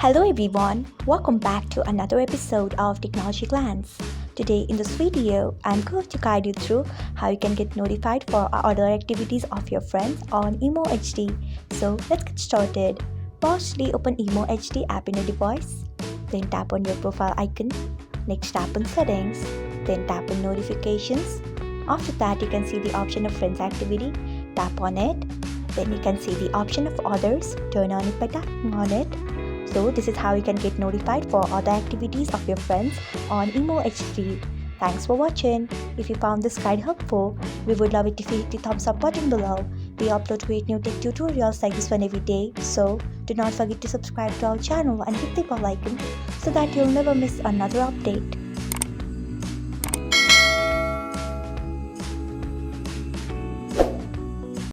Hello everyone, welcome back to another episode of Technology Glance. Today in this video, I'm going to guide you through how you can get notified for other activities of your friends on Imo HD. So let's get started. Firstly, open Imo HD app in your device. Then tap on your profile icon. Next tap on settings. Then tap on notifications. After that, you can see the option of friends activity. Tap on it. Then you can see the option of others. Turn on it by tapping on it. So this is how you can get notified for other activities of your friends on Imo HD. Thanks for watching. If you found this guide helpful, we would love it if you hit the thumbs up button below. We upload great new tech tutorials like this one every day, so do not forget to subscribe to our channel and hit the bell icon so that you'll never miss another update.